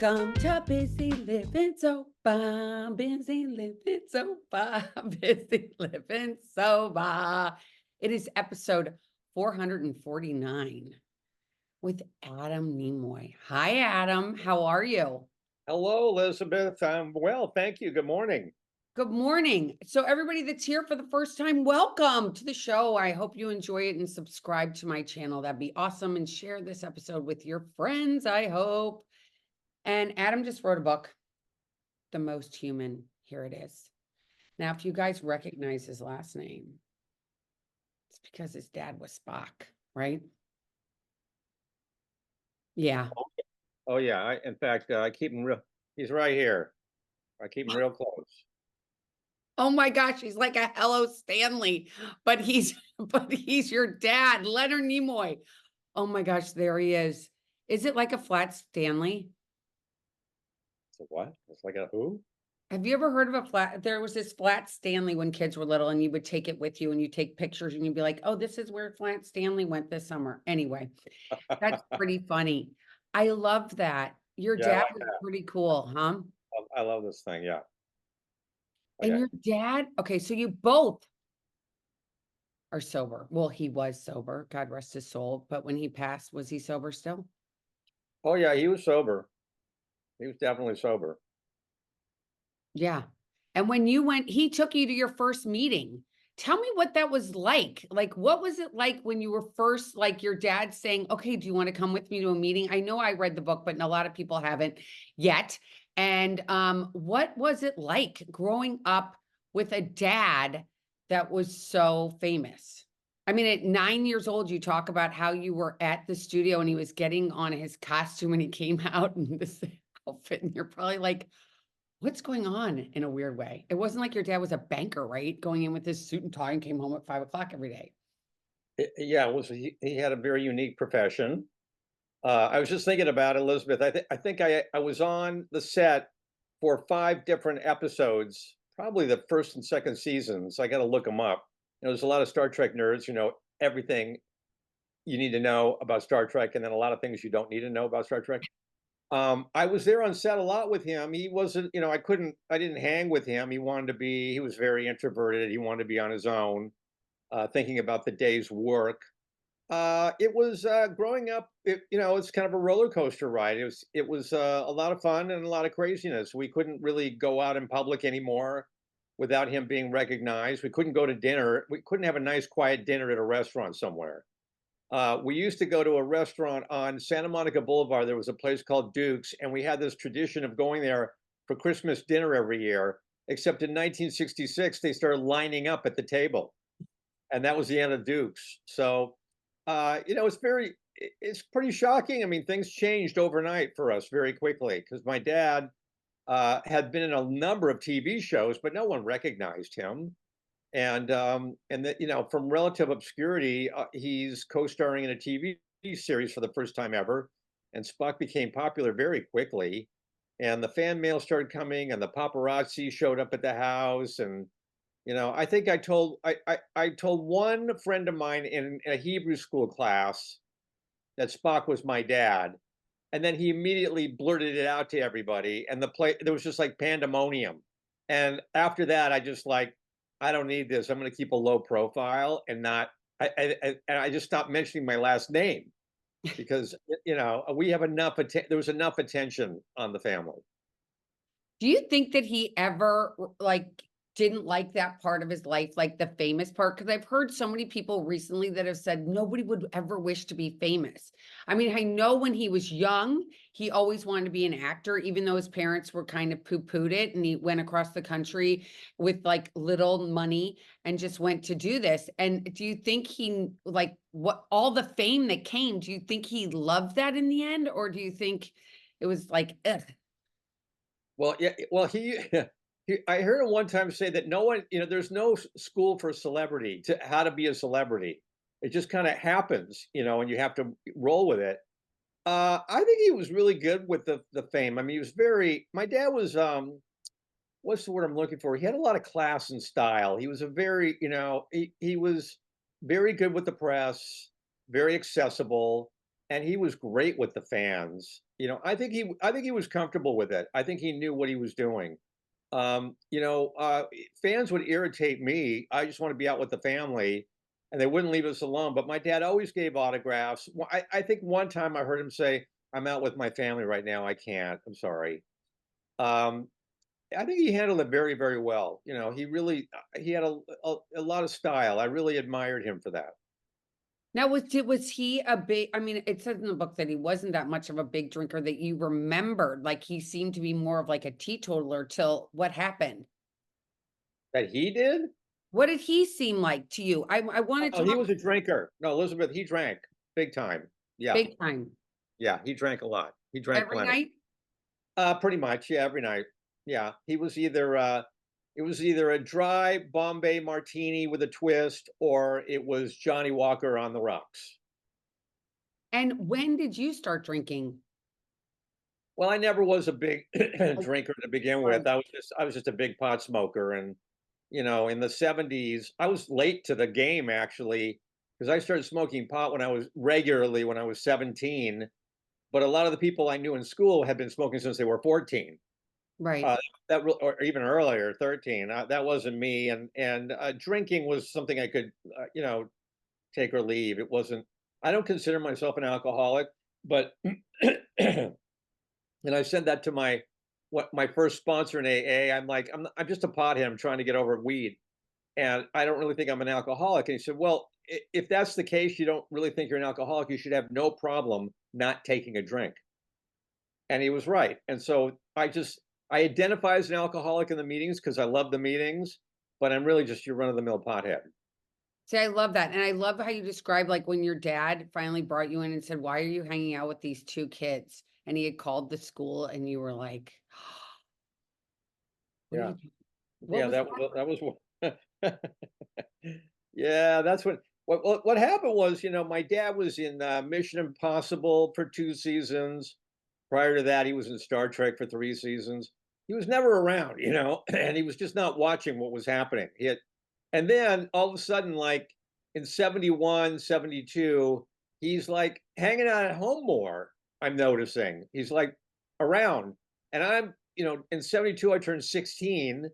to busy living sober, busy living sober, busy living sober. It is episode 449 with Adam Nimoy. Hi, Adam. How are you? Hello, Elizabeth. I'm well, thank you. Good morning. Good morning. So, everybody that's here for the first time, welcome to the show. I hope you enjoy it and subscribe to my channel. That'd be awesome. And share this episode with your friends, I hope. And Adam just wrote a book, The Most Human. Here it is. Now, if you guys recognize his last name, it's because his dad was Spock, right? Yeah. Oh yeah, in fact, I keep him real. He's right here. I keep him real close. Oh my gosh, he's like a Hello Stanley, but he's but he's your dad, Leonard Nimoy. Oh my gosh, there he is. Is it like a flat Stanley? So what? It's like a who? Have you ever heard of a flat? There was this flat Stanley when kids were little, and you would take it with you and you take pictures and you'd be like, oh, this is where flat Stanley went this summer. Anyway, that's pretty funny. I love that. Your Yeah, I dad like was that. pretty cool, huh? I love this thing. Yeah. Oh And yeah. your dad, okay, so you both are sober. Well, he was sober, God rest his soul. But when he passed, was he sober still? Oh yeah, he was sober. He was definitely sober. Yeah. And when you went, he took you to your first meeting. Tell me what that was like. Like, what was it like when you were first, like your dad saying, okay, do you want to come with me to a meeting? I know I read the book, but a lot of people haven't yet. And what was it like growing up with a dad that was so famous? I mean, at 9 years old, you talk about how you were at the studio and he was getting on his costume and he came out in this outfit, and you're probably like, what's going on in a weird way? It wasn't like your dad was a banker, right? Going in with his suit and tie and came home at 5 o'clock every day. Yeah, it was. He had a very unique profession. I was just thinking about it, Elizabeth. I think I was on the set for 5 different episodes, probably the first and second seasons. I got to look them up. There's a lot of Star Trek nerds who know everything you need to know about Star Trek, and then a lot of things you don't need to know about Star Trek. I was there on set a lot with him. He wasn't, I didn't hang with him. He was very introverted. He wanted to be on his own, thinking about the day's work. It was growing up. It's kind of a roller coaster ride. It was a lot of fun and a lot of craziness. We couldn't really go out in public anymore without him being recognized. We couldn't go to dinner. We couldn't have a nice, quiet dinner at a restaurant somewhere. We used to go to a restaurant on Santa Monica Boulevard. There was a place called Duke's, and we had this tradition of going there for Christmas dinner every year. Except in 1966, they started lining up at the table, and that was the end of Duke's. So, it's pretty shocking. I mean, things changed overnight for us very quickly because my dad had been in a number of TV shows, but no one recognized him. And that, from relative obscurity, he's co-starring in a TV series for the first time ever, and Spock became popular very quickly. And the fan mail started coming, and the paparazzi showed up at the house. And I think I told one friend of mine in a Hebrew school class that Spock was my dad, and then he immediately blurted it out to everybody, and there was just like pandemonium. And after that, I just like, I don't need this. I'm going to keep a low profile and not. I just stopped mentioning my last name because we have there was enough attention on the family. Do you think that he ever like didn't like that part of his life, like the famous part? Because I've heard so many people recently that have said nobody would ever wish to be famous. I mean, I know when he was young, he always wanted to be an actor, even though his parents were kind of poo-pooed it, and he went across the country with like little money and just went to do this. And do you think he like what all the fame that came, do you think he loved that in the end? Or do you think it was like, ugh? Well, yeah, well, I heard him one time say that no one, there's no school for celebrity to how to be a celebrity. It just kind of happens, and you have to roll with it. I think he was really good with the fame. I mean, he was my dad was, what's the word I'm looking for? He had a lot of class and style. He was a very, he was very good with the press, very accessible. and he was great with the fans. I think he was comfortable with it. I think he knew what he was doing. Fans would irritate me. I just want to be out with the family, and they wouldn't leave us alone. But my dad always gave autographs. I think one time I heard him say, "I'm out with my family right now. I can't. I'm sorry." Um, I think he handled it very, very well. He had a lot of style. I really admired him for that. Now, was he a big I mean, it says in the book that he wasn't that much of a big drinker that you remembered, like, he seemed to be more of, like, a teetotaler till what happened? That he did? What did he seem like to you? I wanna Oh, he talk was a drinker. No, Elizabeth, he drank big time. Yeah, big time. yeah, he drank a lot. He drank Every plenty. night? Pretty much, yeah, every night. Yeah, it was either a dry Bombay martini with a twist, or it was Johnny Walker on the rocks. And when did you start drinking? Well, I never was a big Like, drinker to begin with. right, I was just a big pot smoker, and in the '70s, I was late to the game actually because I started smoking pot when I was 17. But a lot of the people I knew in school had been smoking since they were 14. right. Uh, or even earlier, 13. That wasn't me, and drinking was something I could, take or leave. It wasn't. I don't consider myself an alcoholic, but and I said that to my first sponsor in AA. I'm like, I'm just a pothead. I'm trying to get over weed, and I don't really think I'm an alcoholic. And he said, well, if that's the case, you don't really think you're an alcoholic. You should have no problem not taking a drink. And he was right. And so I identify as an alcoholic in the meetings because I love the meetings, but I'm really just your run of the mill pothead. See, I love that, and I love how you describe, like, when your dad finally brought you in and said, "Why are you hanging out with these 2 kids?" And he had called the school, and you were like, "What are Yeah. you doing?" What Yeah, was that? that was Yeah, that's what happened was, my dad was in Mission Impossible for 2 seasons. Prior to that, he was in Star Trek for 3 seasons. He was never around, and he was just not watching what was happening. And then all of a sudden, like in 71, 72, he's like hanging out at home more. I'm noticing he's like around, and in 72, I turned 16,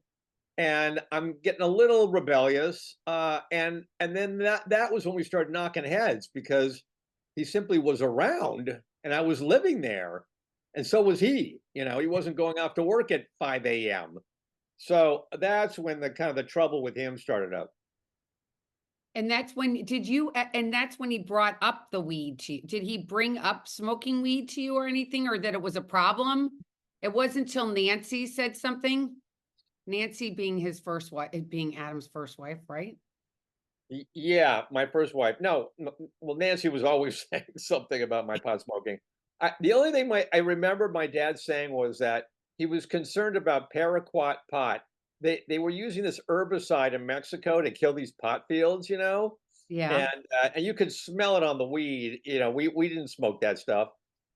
and I'm getting a little rebellious. And then that was when we started knocking heads because he simply was around, and I was living there, and so was he. He wasn't going off to work at 5 a.m. So that's when the kind of the trouble with him started up. And that's when did you a and that's when he brought up the weed to you. Did he bring up smoking weed to you or anything, or that it was a problem? It wasn't till Nancy said something? Nancy being his first wife, being Adam's first wife, right? Yeah, my first wife. No, well, Nancy was always saying something about my pot smoking. The only thing I remember my dad saying was that he was concerned about paraquat pot. They were using this herbicide in Mexico to kill these pot fields, Yeah. and you could smell it on the weed. We didn't smoke that stuff,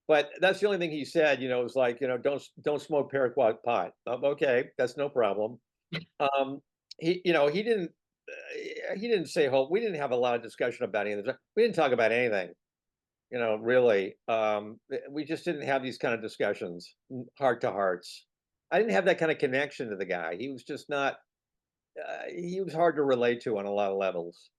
but that's the only thing he said. It was like, don't smoke paraquat pot. Okay, that's no problem. Um, he didn't say whole. We didn't have a lot of discussion about any of this. We didn't talk about anything, really. We just didn't have these kind of discussions, heart to hearts. I didn't have that kind of connection to the guy. He was just not. He was hard to relate to on a lot of levels.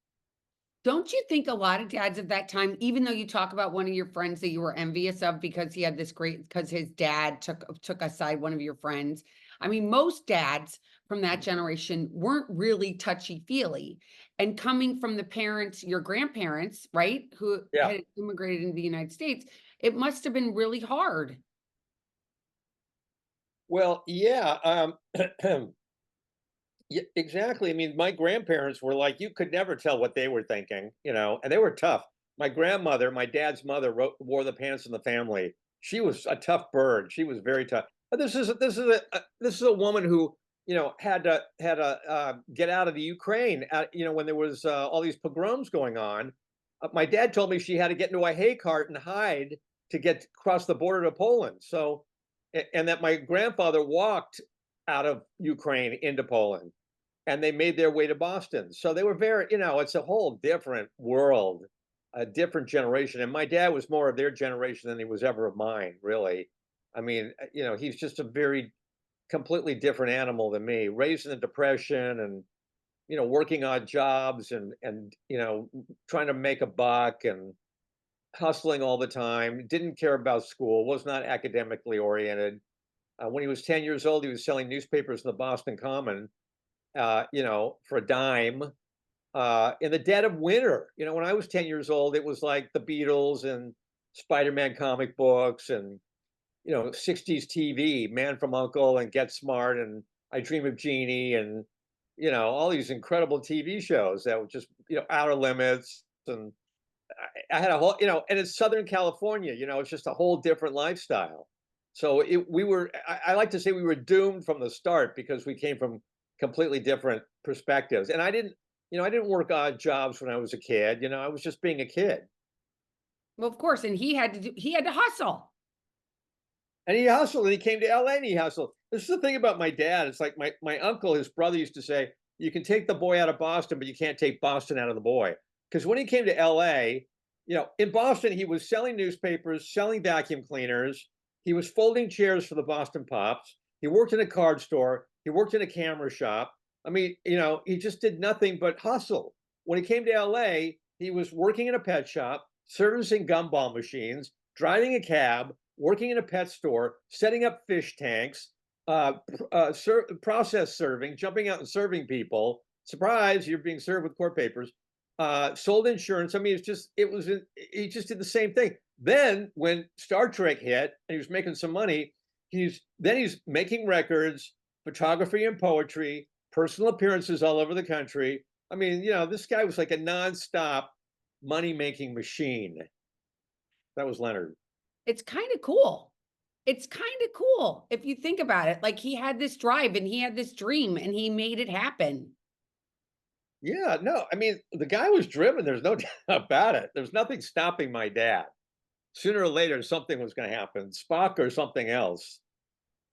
Don't you think a lot of dads of that time, even though you talk about one of your friends that you were envious of because he had this great because his dad took aside one of your friends. I mean, most dads from that generation weren't really touchy-feely. And coming from the parents, your grandparents, right, who Yeah. had immigrated into the United States, it must have been really hard. Well, yeah. Yeah, exactly. I mean, my grandparents were like, you could never tell what they were thinking, and they were tough. My grandmother, my dad's mother, wore the pants in the family. She was a tough bird. She was very tough. But this is a woman who had to get out of the Ukraine. When there was all these pogroms going on. My dad told me she had to get into a hay cart and hide to get across the border to Poland. So, and that my grandfather walked out of Ukraine into Poland, and they made their way to Boston. So they were very, it's a whole different world. a different generation, and my dad was more of their generation than he was ever of mine, really. I mean, he's just a very completely different animal than me, raised in the depression and, working odd jobs and, trying to make a buck and hustling all the time, didn't care about school, was not academically oriented. When he was 10 years old, he was selling newspapers in the Boston Common, for a dime in the dead of winter. When I was 10 years old, it was like the Beatles and Spider-Man comic books and, 60s TV, Man from Uncle and Get Smart and I Dream of Jeannie and, all these incredible TV shows that were just, Outer Limits. And I had a whole, and it's Southern California, it's just a whole different lifestyle. So I like to say we were doomed from the start because we came from completely different perspectives. And I didn't work odd jobs when I was a kid. I was just being a kid. Well, of course, and he had to hustle. And he hustled and he came to LA and he hustled. This is the thing about my dad. It's like my uncle, his brother used to say, you can take the boy out of Boston, but you can't take Boston out of the boy. Because when he came to LA, in Boston, he was selling newspapers, selling vacuum cleaners. He was folding chairs for the Boston Pops. He worked in a card store. He worked in a camera shop. I mean, he just did nothing but hustle. When he came to LA, he was working in a pet shop, servicing gumball machines, driving a cab, working in a pet store, setting up fish tanks, process serving, jumping out and serving people. Surprise, you're being served with court papers. Sold insurance. I mean, he just did the same thing. Then when Star Trek hit and he was making some money, he's making records, photography and poetry, personal appearances all over the country. I mean, this guy was like a nonstop money-making machine. That was Leonard. It's kinda cool. It's kinda cool if you think about it, like, he had this drive and he had this dream and he made it happen. Yeah, no, I mean, the guy was driven. There's no doubt about it. There's nothing stopping my dad. Sooner or later, something was going to happen, Spock or something else.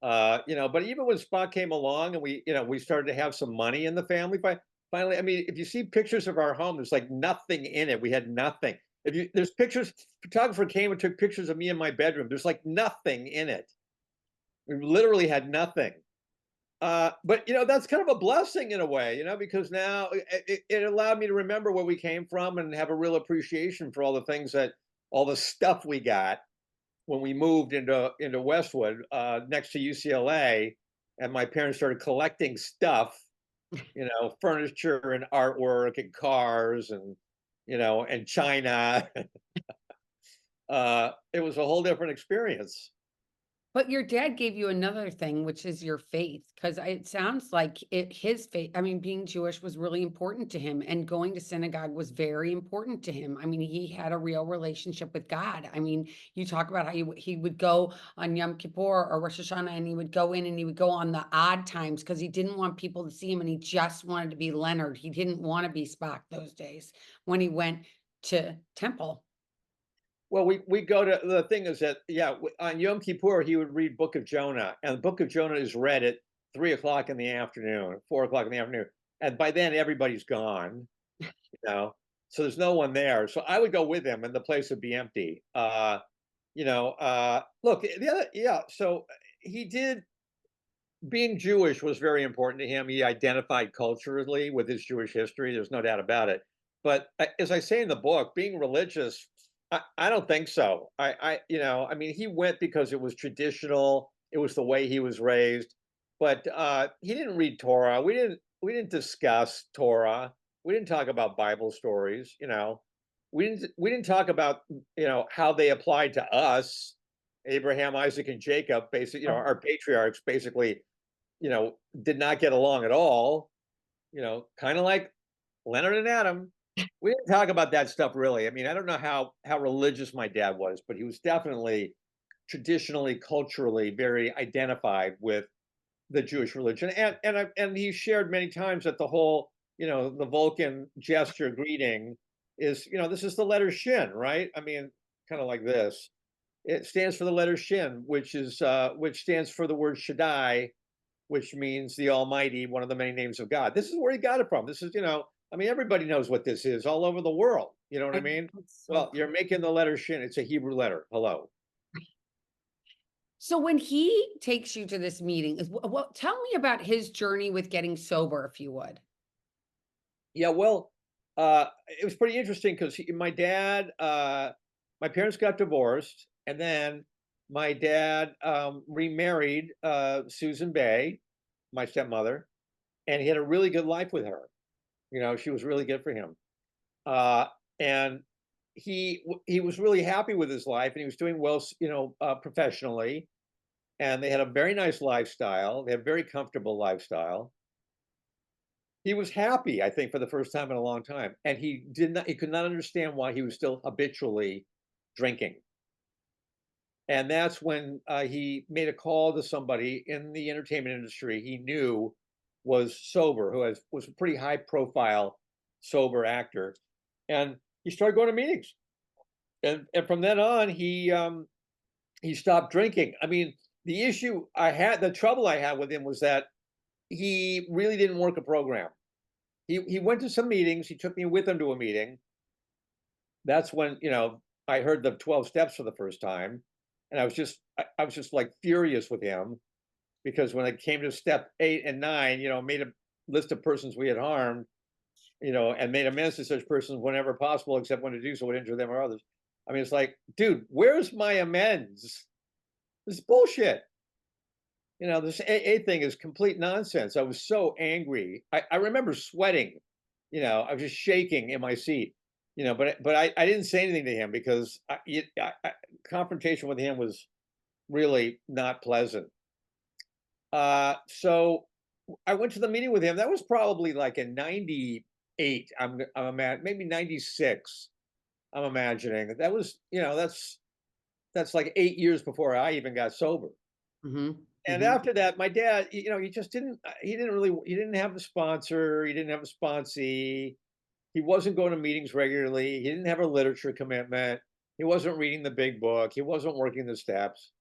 But even when Spock came along and we started to have some money in the family, finally, I mean, if you see pictures of our home, there's like nothing in it. We had nothing. There's pictures, photographer came and took pictures of me in my bedroom. There's like nothing in it. We literally had nothing. But that's kind of a blessing in a way, because now it allowed me to remember where we came from and have a real appreciation for all the stuff we got when we moved into Westwood, next to UCLA, and my parents started collecting stuff, furniture and artwork and cars and China. It was a whole different experience. But your dad gave you another thing, which is your faith, because it sounds like his faith, I mean, being Jewish was really important to him, and going to synagogue was very important to him. I mean, he had a real relationship with God. I mean, you talk about how he would go on Yom Kippur or Rosh Hashanah, and he would go in and he would go on the odd times because he didn't want people to see him, and he just wanted to be Leonard. He didn't want to be Spock those days when he went to temple. Well, we go to the thing is that on Yom Kippur he would read Book of Jonah, and the Book of Jonah is read at 3 o'clock in the afternoon, 4 o'clock in the afternoon, and by then everybody's gone, so there's no one there. So I would go with him, and the place would be empty. Look, the other, yeah. So he did. Being Jewish was very important to him. He identified culturally with his Jewish history. There's no doubt about it. But as I say in the book, being religious, I don't think so. I mean, he went because it was traditional. It was the way he was raised. But he didn't read Torah. We didn't discuss Torah. We didn't talk about Bible stories. We didn't talk about how they applied to us. Abraham, Isaac, and Jacob, basically, our patriarchs basically, did not get along at all. Kind of like Leonard and Adam. We didn't talk about that stuff really. I mean, I don't know how religious my dad was, but he was definitely traditionally, culturally very identified with the Jewish religion, and he shared many times that the whole, the Vulcan gesture greeting is, this is the letter Shin, right? I mean, kind of like this. It stands for the letter Shin, which stands for the word Shaddai, which means the Almighty, one of the many names of God. This is where he got it from. This is, I mean, everybody knows what this is all over the world. You know what I I know, mean? it's so Well, you're crazy. making the letter shin. It's a Hebrew letter. Hello. So when he takes you to this meeting, tell me about his journey with getting sober, if you would. Yeah, well, it was pretty interesting because my parents got divorced, and then my dad remarried Susan Bay, my stepmother, and he had a really good life with her. You know, she was really good for him. Uh, and he was really happy with his life, and he was doing well, professionally. And they had a very nice lifestyle. They had a very comfortable lifestyle. He was happy, I think, for the first time in a long time, and he could not understand why he was still habitually drinking. And that's when, he made a call to somebody in the entertainment industry he knew was sober, was a pretty high profile sober actor, and he started going to meetings. And from then on, he stopped drinking. I mean, the trouble I had with him was that he really didn't work a program. He went to some meetings, he took me with him to a meeting. That's when, I heard the 12 steps for the first time, and I was just, like, furious with him because when it came to step 8 and 9, made a list of persons we had harmed, and made amends to such persons whenever possible, except when to do so would injure them or others. I mean, it's like, "Dude, where's my amends? This is bullshit." This AA thing is complete nonsense. I was so angry. I remember sweating. I was just shaking in my seat. But I didn't say anything to him because confrontation with him was really not pleasant. So I went to the meeting with him. That was probably like in '98. Maybe '96. I'm imagining that was that's like 8 years before I even got sober. Mhm, And mhm. after that, my dad, he just he didn't have a sponsor, he didn't have a sponsee, he wasn't going to meetings regularly, he didn't have a literature commitment, he wasn't reading the big book, he wasn't working the steps.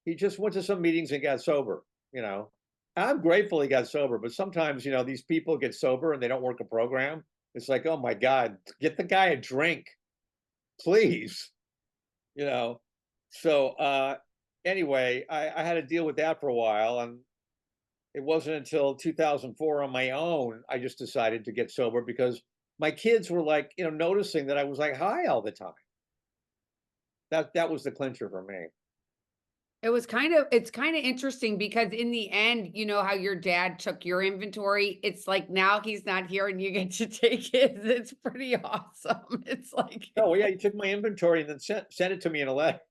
He just went to some meetings and got sober, you know. I'm grateful he got sober, but sometimes, these people get sober and they don't work a program. It's like, oh my God, get the guy a drink, please. You know. So anyway, I had to deal with that for a while, and it wasn't until 2004 on my own I just decided to get sober because my kids were like, noticing that I was like high all the time. That was the clincher for me. It's kind of interesting because in the end, you know how your dad took your inventory? It's like now he's not here and you get to take his. It's pretty awesome. It's like Oh well, yeah, he took my inventory and then sent it to me in a letter.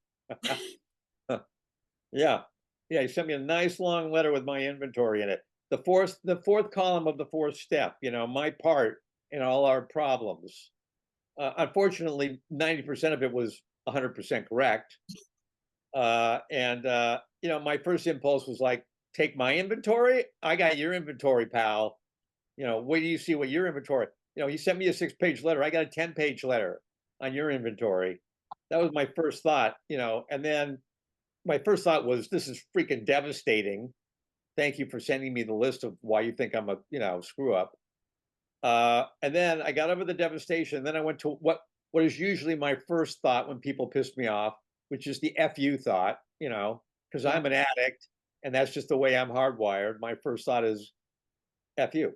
Yeah, yeah, he sent me a nice long letter with my inventory in it. The fourth column of the fourth step. My part in all our problems. Unfortunately, 90% of it was 100% correct. And my first impulse was like, take my inventory. I got your inventory, pal. Wait do you see what your inventory? He sent me a 6-page letter. I got a 10-page letter on your inventory. That was my first thought. And then my first thought was, this is freaking devastating. Thank you for sending me the list of why you think I'm a screw up. And then I got over the devastation. Then I went to what is usually my first thought when people piss me off, which is the "fu" thought, because yeah. I'm an addict and that's just the way I'm hardwired. My first thought is "fu."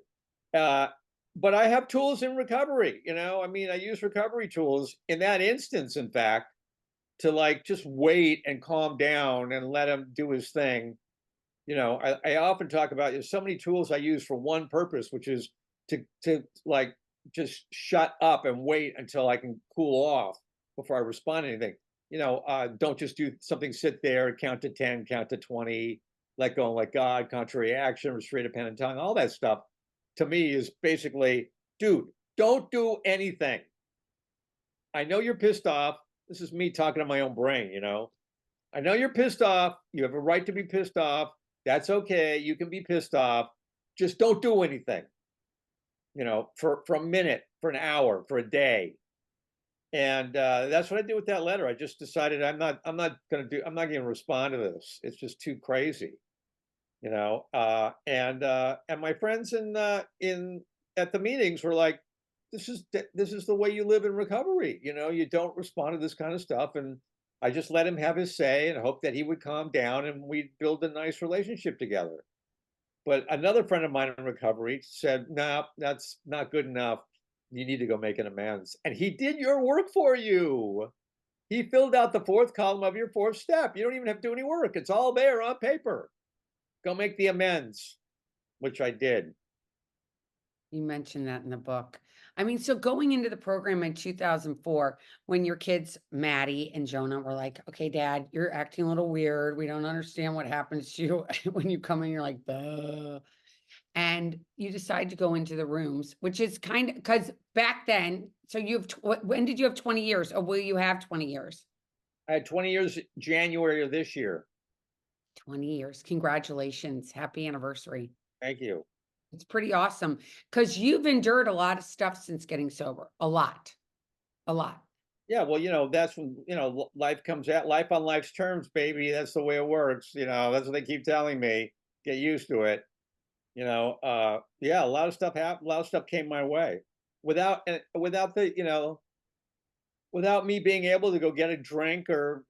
Uh, but I have tools in recovery. I mean, I use recovery tools in that instance, in fact, to like just wait and calm down and let him do his thing. I often talk about there's so many tools I use for one purpose, which is to like just shut up and wait until I can cool off before I respond to anything. Don't just do something, sit there, count to 10, count to 20, let go and let God, contrary action, restraint of pen and tongue, all that stuff to me is basically, dude, don't do anything. I know you're pissed off. This is me talking to my own brain. I know you're pissed off. You have a right to be pissed off. That's okay. You can be pissed off. Just don't do anything, for a minute, for an hour, for a day. And that's what I did with that letter. I just decided I'm not gonna respond to this. It's just too crazy. And my friends in at the meetings were like, this is the way you live in recovery. You don't respond to this kind of stuff. And I just let him have his say and hope that he would calm down and we'd build a nice relationship together. But another friend of mine in recovery said, "No, that's not good enough. You need to go make an amends." And he did your work for you. He filled out the fourth column of your fourth step. You don't even have to do any work. It's all there on paper. Go make the amends, which I did. You mentioned that in the book. I mean, so going into the program in 2004, when your kids, Maddie and Jonah, were like, okay, dad, you're acting a little weird. We don't understand what happens to you when you come in, you're like, duh. And you decide to go into the rooms, which is kind of because back then, so when did you have 20 years or will you have 20 years? I had 20 years January of this year. 20 years. Congratulations. Happy anniversary. Thank you. It's pretty awesome because you've endured a lot of stuff since getting sober. A lot. A lot. Yeah, well, that's when, life comes out, life on life's terms, baby. That's the way it works. That's what they keep telling me. Get used to it. Yeah, a lot of stuff happened. A lot of stuff came my way without without me being able to go get a drink or,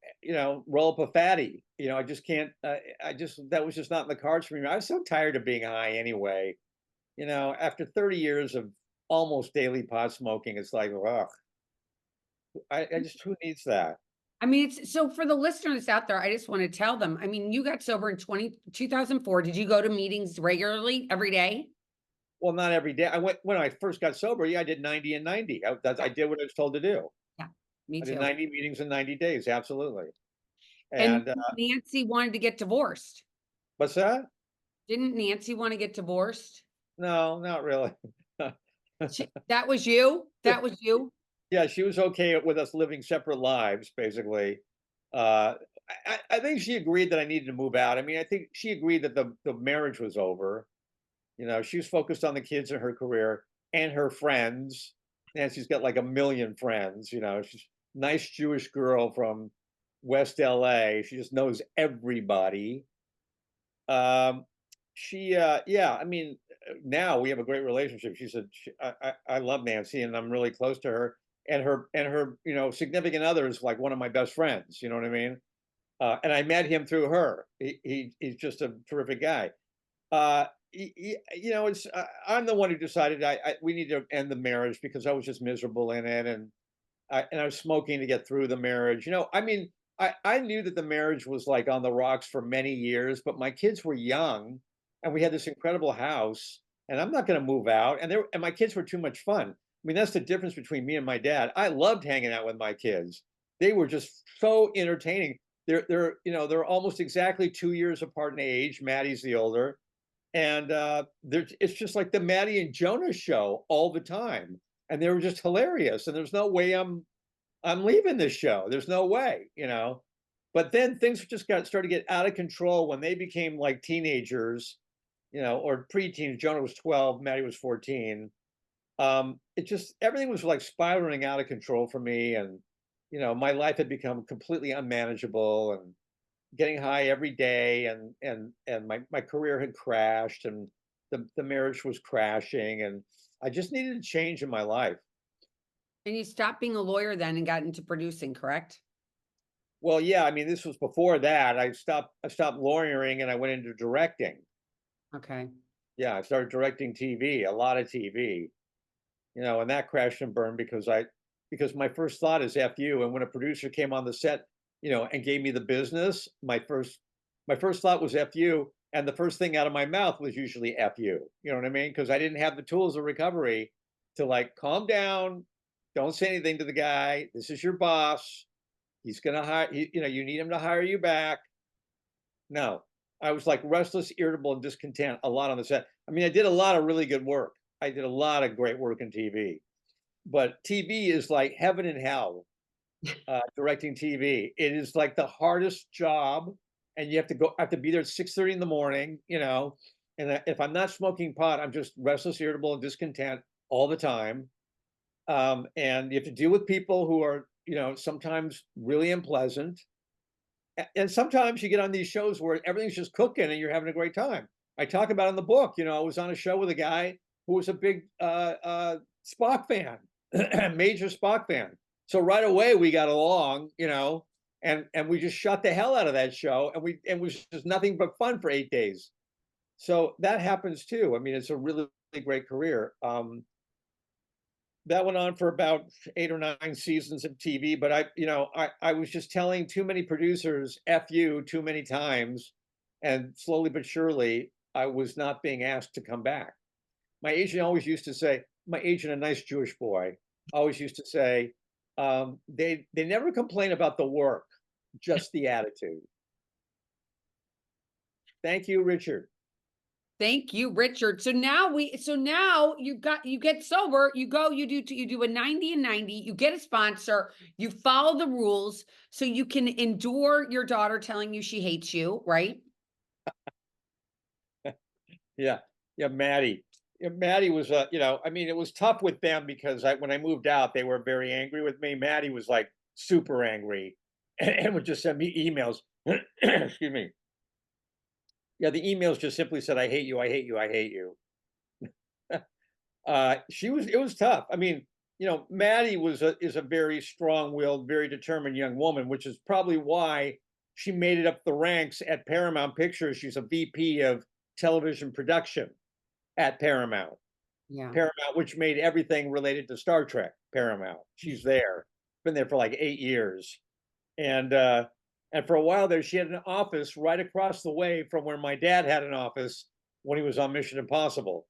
roll up a fatty. I just can't, that was just not in the cards for me. I was so tired of being high anyway. After 30 years of almost daily pot smoking, it's like, ugh, I just, who needs that? I mean, it's so for the listeners out there, I just want to tell them. I mean, you got sober in 2004. Did you go to meetings regularly every day? Well, not every day. I went when I first got sober. Yeah, I did 90 and 90. I did what I was told to do. Yeah, me I did too. 90 meetings in 90 days. Absolutely. And And Nancy wanted to get divorced. what's that? Didn't Nancy want to get divorced? No, not really. That was you? That was you? Yeah, she was okay with us living separate lives, basically. Uh, I think she agreed that I needed to move out. I mean, I think she agreed that the marriage was over. She was focused on the kids and her career and her friends. And she's got like a million friends. She's a nice Jewish girl from West LA. She just knows everybody. Um, yeah, I mean, now we have a great relationship. She said, I love Nancy and I'm really close to her. And her, significant other is like one of my best friends. You know what I mean? And I met him through her. He's just a terrific guy. It's I'm the one who decided we need to end the marriage because I was just miserable in it, and I was smoking to get through the marriage. I mean, I knew that the marriage was like on the rocks for many years, but my kids were young, and we had this incredible house, and I'm not going to move out, and my kids were too much fun. I mean, that's the difference between me and my dad. I loved hanging out with my kids. They were just so entertaining. They're almost exactly 2 years apart in age. Maddie's the older, and it's just like the Maddie and Jonah show all the time, and they were just hilarious. And there's no way I'm leaving this show. There's no way. But then things just started to get out of control when they became like teenagers, or preteens. Jonah was 12, Maddie was 14. It just everything was like spiraling out of control for me, and my life had become completely unmanageable and getting high every day, and my career had crashed, and the marriage was crashing, and I just needed a change in my life. And you stopped being a lawyer then and got into producing, correct? Well, yeah, I mean, this was before that. I stopped lawyering and I went into directing. Okay. Yeah, I started directing TV, a lot of TV, and that crashed and burned because my first thought is F you. And when a producer came on the set, and gave me the business, my first thought was F you. And the first thing out of my mouth was usually F you. You know what I mean? Because I didn't have the tools of recovery to like calm down, don't say anything to the guy. This is your boss. He's gonna hire you need him to hire you back. No. I was like restless, irritable, and discontent a lot on the set. I mean, I did a lot of really good work. I did a lot of great work in TV. But TV is like heaven and hell, directing TV. It is like the hardest job, and you have to be there at 6:30 in the morning, and if I'm not smoking pot, I'm just restless, irritable, and discontent all the time. And you have to deal with people who are, sometimes really unpleasant. And sometimes you get on these shows where everything's just cooking and you're having a great time. I talk about in the book, I was on a show with a guy who was a big Spock fan, major Spock fan. So right away we got along, and we just shut the hell out of that show, and it was just nothing but fun for 8 days. So that happens too. I mean, it's a really, really great career. That went on for about 8 or 9 seasons of TV, but I was just telling too many producers "f you" too many times, and slowly but surely, I was not being asked to come back. My agent always used to say, my agent, a nice Jewish boy, always used to say, they never complain about the work, just the attitude. Thank you, Richard. Thank you, Richard. So now you get sober, you do a 90 and 90, you get a sponsor, you follow the rules so you can endure your daughter telling you she hates you, right? Yeah, yeah, Maddie. Yeah, Maddie was, I mean, it was tough with them because when I moved out, they were very angry with me. Maddie was like super angry and would just send me emails. Excuse me. Yeah, the emails just simply said, "I hate you, I hate you, I hate you." It was tough. I mean, Maddie is a very strong-willed, very determined young woman, which is probably why she made it up the ranks at Paramount Pictures. She's a VP of television production at Paramount. Yeah. Paramount, which made everything related to Star Trek. Paramount. She's there. Been there for like 8 years. And for a while there, she had an office right across the way from where my dad had an office when he was on Mission Impossible.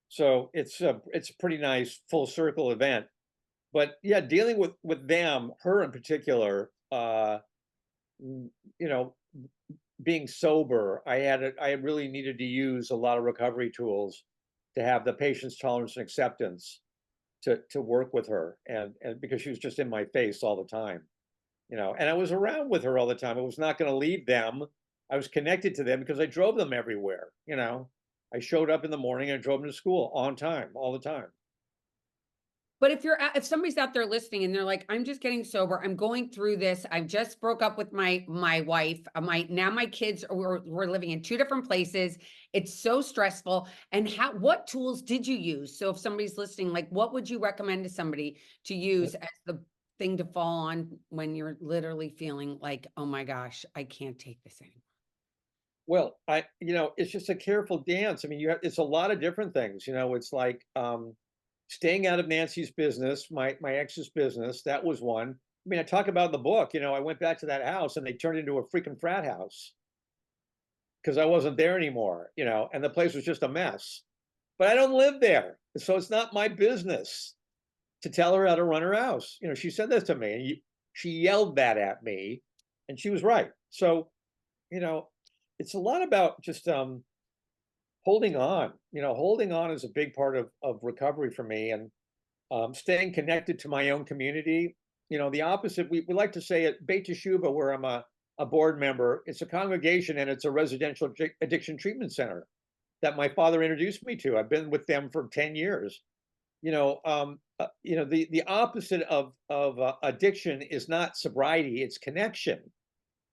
So it's a pretty nice full circle event. But yeah, dealing with them, her in particular, you know, being sober, I really needed to use a lot of recovery tools to have the patience, tolerance, and acceptance to work with her, and because she was just in my face all the time, and I was around with her all the time. I was not going to leave them. I was connected to them because I drove them everywhere. I showed up in the morning and drove them to school on time, all the time. But if somebody's out there listening and they're like, I'm just getting sober, I'm going through this, I just broke up with my wife, my kids we're living in two different places. It's so stressful. And what tools did you use? So if somebody's listening, like what would you recommend to somebody to use as the thing to fall on when you're literally feeling like, oh my gosh, I can't take this anymore? Well, it's just a careful dance. I mean, it's a lot of different things. It's like staying out of Nancy's business, my ex's business. That was one. I mean, I talk about in the book. I went back to that house and they turned into a freaking frat house because I wasn't there anymore. And the place was just a mess. But I don't live there, so it's not my business to tell her how to run her house. She said this to me, and she yelled that at me, and she was right. So, you know, it's a lot about just holding on. Holding on is a big part of recovery for me, and staying connected to my own community. The opposite. We like to say at Beit Teshuva, where I'm a board member. It's a congregation and it's a residential addiction treatment center that my father introduced me to. I've been with them for 10 years. The opposite of addiction is not sobriety; it's connection.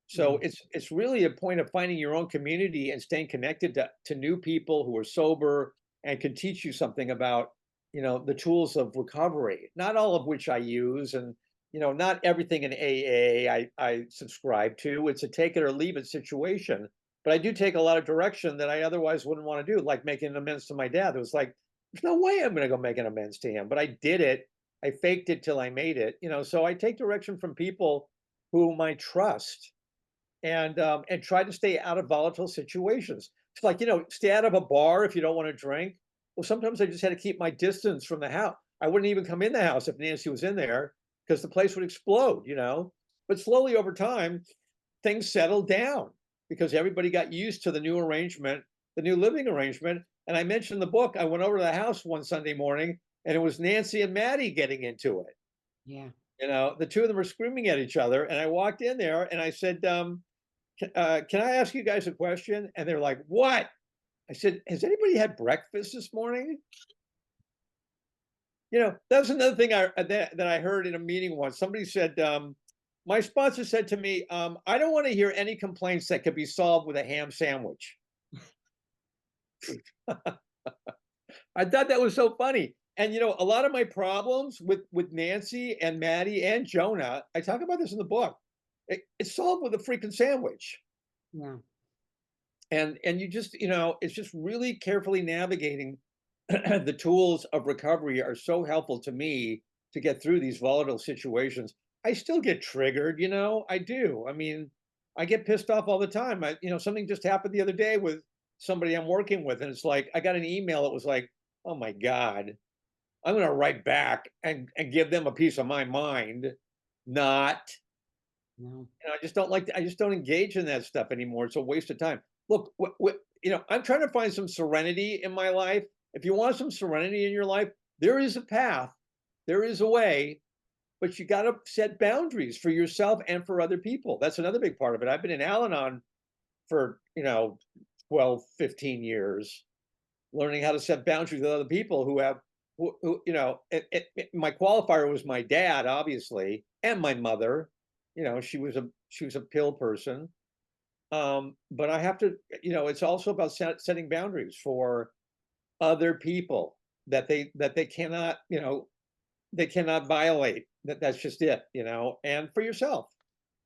So Yeah. it's really a point of finding your own community and staying connected to new people who are sober and can teach you something about the tools of recovery. Not all of which I use, and not everything in AA I subscribe to. It's a take it or leave it situation. But I do take a lot of direction that I otherwise wouldn't want to do, like making amends to my dad. It was like, there's no way I'm going to go make an amends to him, but I did it. I faked it till I made it. So I take direction from people whom I trust, and try to stay out of volatile situations. It's like, stay out of a bar if you don't want to drink. Well, sometimes I just had to keep my distance from the house. I wouldn't even come in the house if Nancy was in there because the place would explode. But slowly over time, things settled down because everybody got used to the new arrangement, the new living arrangement. And I mentioned in the book, I went over to the house one Sunday morning and it was Nancy and Maddie getting into it. Yeah. The two of them were screaming at each other. And I walked in there and I said, can I ask you guys a question? And they're like, what? I said, has anybody had breakfast this morning? That's another thing that I heard in a meeting once. Somebody said, my sponsor said to me, I don't want to hear any complaints that could be solved with a ham sandwich. I thought that was so funny. And a lot of my problems with Nancy and Maddie and Jonah, I talk about this in the book. It's solved with a freaking sandwich. Yeah. And you just, it's just really carefully navigating the tools of recovery are so helpful to me to get through these volatile situations. I still get triggered, I do. I mean, I get pissed off all the time. Something just happened the other day with somebody I'm working with, and it's like I got an email that was like, "Oh my God, I'm going to write back and give them a piece of my mind." Not, No. I just don't like. I just don't engage in that stuff anymore. It's a waste of time. Look, I'm trying to find some serenity in my life. If you want some serenity in your life, there is a path, there is a way, but you got to set boundaries for yourself and for other people. That's another big part of it. I've been in Al-Anon for 12, 15 years, learning how to set boundaries with other people who have my qualifier was my dad, obviously, and my mother. She was a pill person. But I have to, it's also about setting boundaries for other people that they cannot, they cannot violate. That's just it, and for yourself.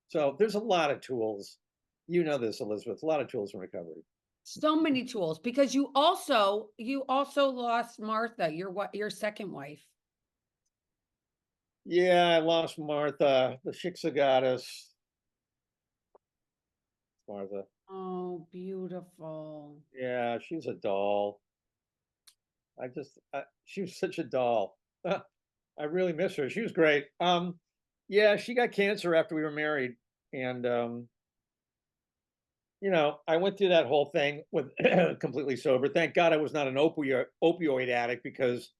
So there's a lot of tools. You know this, Elizabeth, a lot of tools in recovery. So many tools because you also lost Martha, your second wife. Yeah, I lost Martha, the Shiksa goddess, Martha. Oh, beautiful. Yeah, she's a doll. She was such a doll. I really miss her. She was great. Yeah, she got cancer after we were married, and I went through that whole thing with completely sober. Thank God I was not an opioid addict because,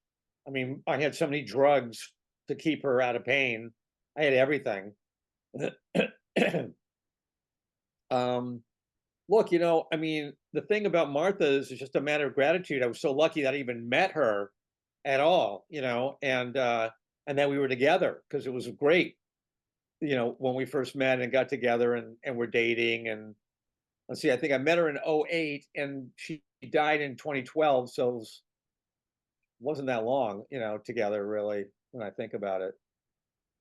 I mean, I had so many drugs to keep her out of pain. I had everything. um, Look, I mean, the thing about Martha is it's just a matter of gratitude. I was so lucky that I even met her at all, and that we were together because it was great, when we first met and got together and we're dating. And let's see, I think I met her in '08 and she died in 2012. So wasn't that long, together really, when I think about it.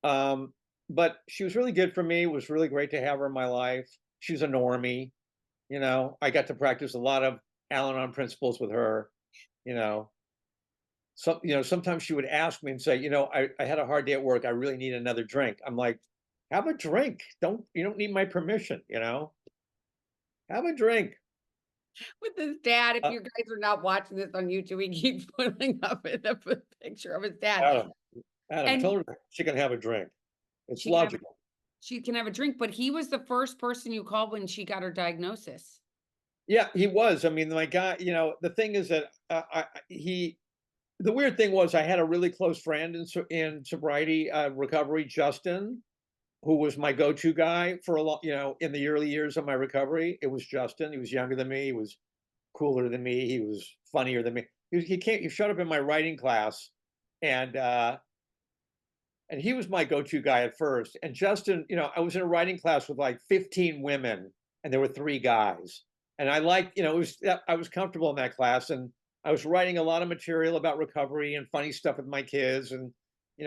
Um, but she was really good for me. It was really great to have her in my life. She was a normie. I got to practice a lot of Al-Anon principles with her. You know, sometimes she would ask me and say, I had a hard day at work. I really need another drink. I'm like, have a drink. You don't need my permission. Have a drink. With his dad, if Uh, you guys are not watching this on YouTube, he keeps putting up a picture of his dad. Adam, Adam, And tell her she can have a drink. It's she can have logical. she can have a drink, but he was the first person you called when she got her diagnosis. Yeah, he was. I mean, my guy. The thing is that The weird thing was I had a really close friend in sobriety recovery, Justin, who was my go-to guy for a lot, in the early years of my recovery. It was Justin. He was younger than me. He was cooler than me. He was funnier than me. He showed up in my writing class, and and he was my go-to guy at first. And Justin, I was in a writing class with like 15 women, and there were 3 guys. And I liked, I was comfortable in that class, and I was writing a lot of material about recovery and funny stuff with my kids, and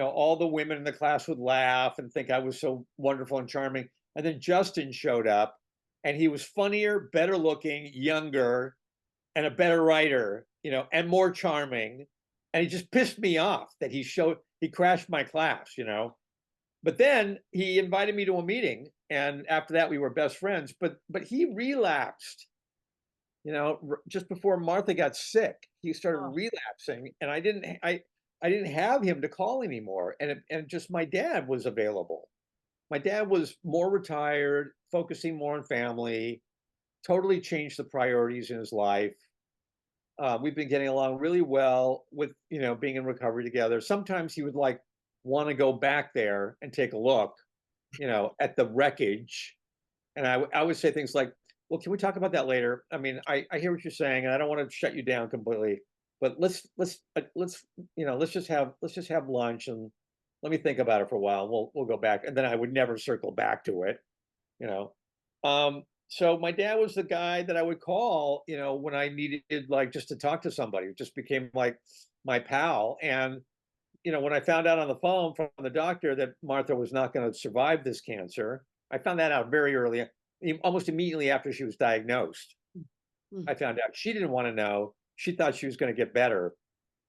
all the women in the class would laugh and think I was so wonderful and charming. And then Justin showed up, and he was funnier, better looking, younger, and a better writer, and more charming. And he just pissed me off that he crashed my class. But then he invited me to a meeting, and after that we were best friends. But he relapsed, just before Martha got sick. He started Oh, relapsing, and I didn't have him to call anymore. And just my dad was available. My dad was more retired, focusing more on family, totally changed the priorities in his life. We've been getting along really well with, being in recovery together. Sometimes he would like want to go back there and take a look, at the wreckage. And I would say things like, well, can we talk about that later? I mean, I hear what you're saying, and I don't want to shut you down completely, but let's just have lunch and let me think about it for a while. We'll go back, and then I would never circle back to it. You know, um, So my dad was the guy that I would call, when I needed like just to talk to somebody. It just became like my pal. And when I found out on the phone from the doctor that Martha was not going to survive this cancer, I found that out very early, almost immediately after she was diagnosed. Mm. I found out she didn't want to know. She thought she was going to get better.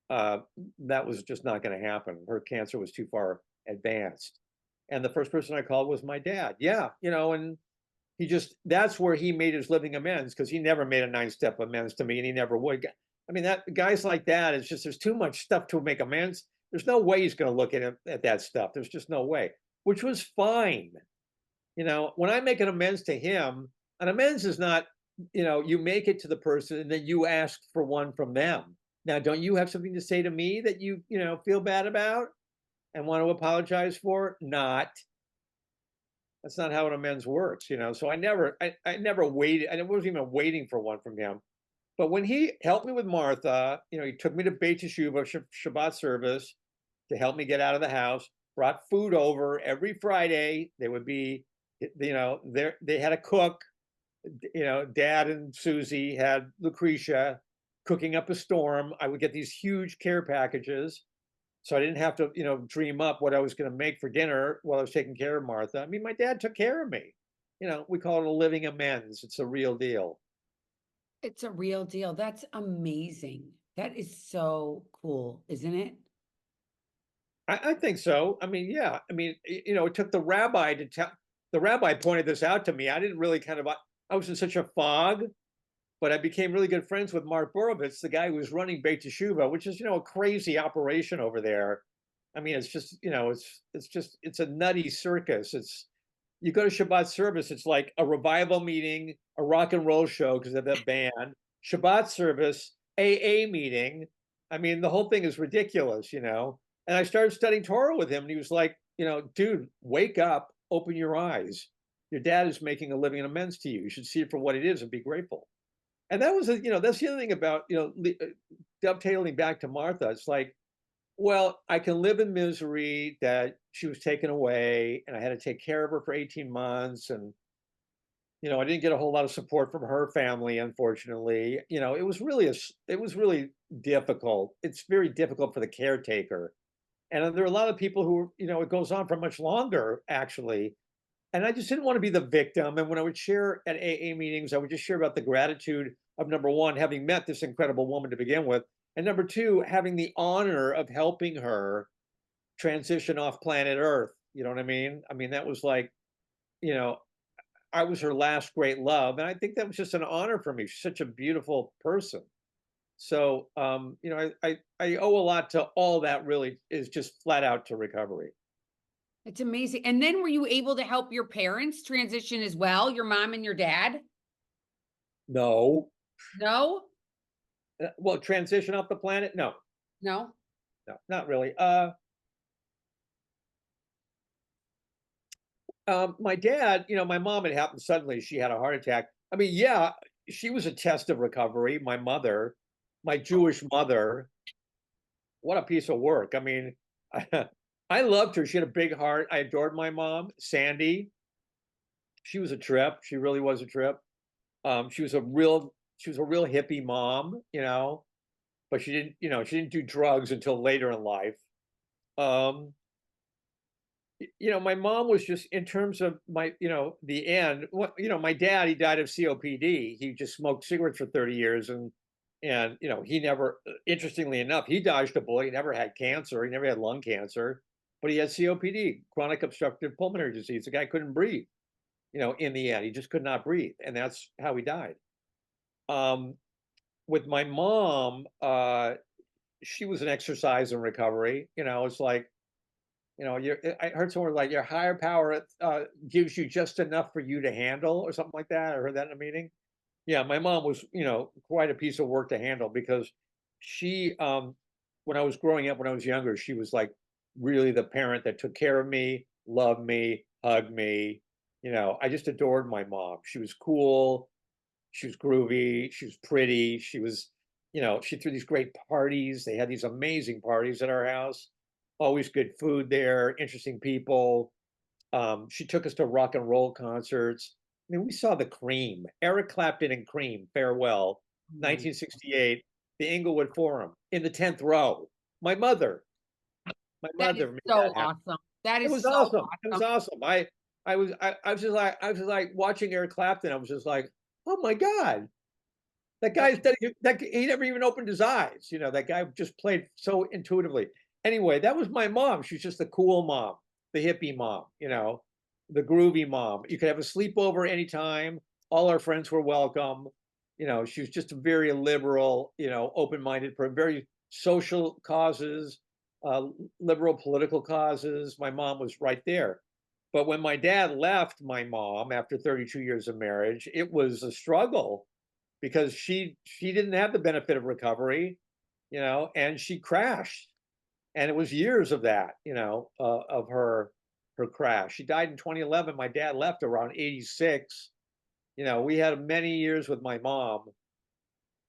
Uh, that was just not going to happen. Her cancer was too far advanced. And the first person I called was my dad. Yeah, and that's where he made his living amends, because he never made a 9-step amends to me, and he never would. I mean, that guys like that, it's just there's too much stuff to make amends. There's no way he's going to look at that stuff. There's just no way, which was fine. When I make an amends to him, an amends is not, you make it to the person and then you ask for one from them. Now, don't you have something to say to me that feel bad about and want to apologize for? Not. That's not how an amends works. So I never waited. I wasn't even waiting for one from him. But when he helped me with Martha, he took me to Beit Yeshuva Shabbat service to help me get out of the house. Brought food over every Friday. They would be, there. They had a cook. Dad and Susie had Lucretia cooking up a storm. I would get these huge care packages, so I didn't have to, dream up what I was going to make for dinner while I was taking care of Martha. I mean, my dad took care of me. We call it a living amends. It's a real deal. It's a real deal. That's amazing. That is so cool, isn't it? I think so. I mean, yeah. I mean, it took the rabbi to tell. The rabbi pointed this out to me. I didn't really I was in such a fog, but I became really good friends with Mark Borovitz, the guy who was running Beit Teshuva, which is, a crazy operation over there. I mean, it's just, it's a nutty circus. You go to Shabbat service, it's like a revival meeting, a rock and roll show because of that band, Shabbat service, AA meeting. I mean, the whole thing is ridiculous. And I started studying Torah with him, and he was like, dude, wake up, open your eyes. Your dad is making a living and amends to you. You should see it for what it is and be grateful. And that's the other thing about, dovetailing back to Martha. It's like, well, I can live in misery that she was taken away and I had to take care of her for 18 months. And, I didn't get a whole lot of support from her family, unfortunately. It was really difficult. It's very difficult for the caretaker. And there are a lot of people who, it goes on for much longer, actually. And I just didn't want to be the victim. And when I would share at AA meetings, I would just share about the gratitude of, number one, having met this incredible woman to begin with, and number two, having the honor of helping her transition off planet Earth. You know what I mean? I mean, that was like, you know, I was her last great love. And I think that was just an honor for me. She's such a beautiful person. So, I owe a lot to all that. Really is just flat out to recovery. It's amazing. And then were you able to help your parents transition as well, your mom and your dad? No. No? Well, transition off the planet? No, No? no, not really. My dad, my mom, had happened suddenly. She had a heart attack. I mean, yeah, she was a test of recovery. My mother, my Jewish mother, what a piece of work. I mean, I loved her. She had a big heart. I adored my mom, Sandy. She was a trip. She really was a trip. She was a real hippie mom, but she didn't do drugs until later in life. Um, my mom was just in terms of the end. My dad, he died of COPD. He just smoked cigarettes for 30 years, and he never, interestingly enough, he dodged a bullet. He never had cancer. He never had lung cancer, but he had COPD, chronic obstructive pulmonary disease. The guy couldn't breathe. In the end, he just could not breathe, and that's how he died. Um, with my mom, she was an exercise in recovery. It's like, I heard someone like your higher power gives you just enough for you to handle, or something like that. I heard that in a meeting. Yeah, my mom was, quite a piece of work to handle, because she, when I was growing up, when I was younger, she was like really the parent that took care of me, loved me, hugged me. I just adored my mom. She was cool. She was groovy. She was pretty. She threw these great parties. They had these amazing parties at our house. Always good food there, interesting people. She took us to rock and roll concerts. mean, we saw the Cream, Eric Clapton and Cream, Farewell, Oh my, 1968, the Inglewood Forum, in the 10th row. My mother, my that is mother made so that happen. awesome. That It is was so awesome. It was awesome. awesome. I was just like watching Eric Clapton. I was just like, oh my god, that That guy's that he never even opened his eyes. You know, that guy just played so intuitively. Anyway, that was my mom. She's just the cool mom, the hippie mom. You know, the groovy mom. You could have a sleepover anytime. All our friends were welcome. You know, she was just a very liberal, you know, open-minded, very social causes, uh, liberal political causes. My mom was right there. But when my dad left my mom after 32 years of marriage, it was a struggle because she didn't have the benefit of recovery, you know, and she crashed. And it was years of that, you know, of her crash. She died in 2011. My dad left around 86. You know, we had many years with my mom.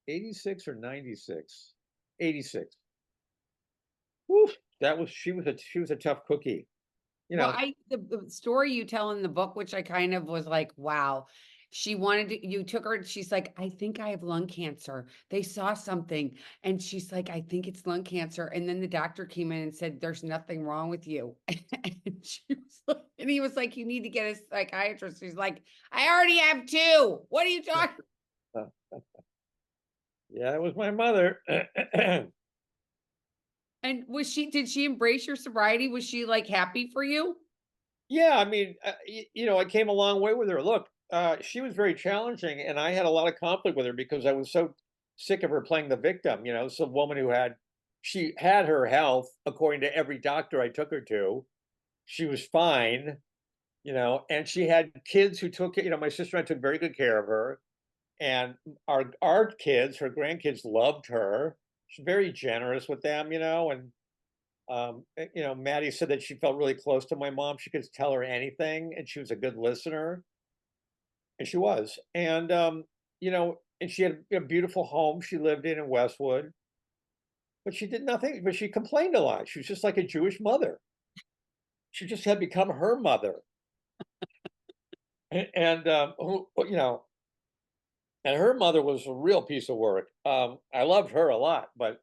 86 or 96? 86. Whew, that was she was a tough cookie. You Well, know, the story you tell in the book, which I kind of was like, wow. She wanted to, you took her, she's like, I think I have lung cancer. They saw something. And she's like, I think it's lung cancer. And then the doctor came in and said, there's nothing wrong with you. And she was like, and he was like, you need to get a psychiatrist. She's like, I already have two. What are you talking? uh, yeah, it was my mother. And did she embrace your sobriety? Was she like happy for you? Yeah, I mean, you know, I came a long way with her. Look, she was very challenging, and I had a lot of conflict with her because I was so sick of her playing the victim. You know, some woman who she had her health according to every doctor I took her to. She was fine, you know, and she had kids who took, you know, my sister and I took very good care of her, and our kids, her grandkids, loved her. She's very generous with them, you know, and you know, Maddie said that she felt really close to my mom. She could tell her anything, and she was a good listener, and she was. And you know, and she had a beautiful home she lived in Westwood, but she did nothing. But she complained a lot. She was just like a Jewish mother. She just had become her mother, and you know, and her mother was a real piece of work. I loved her a lot, but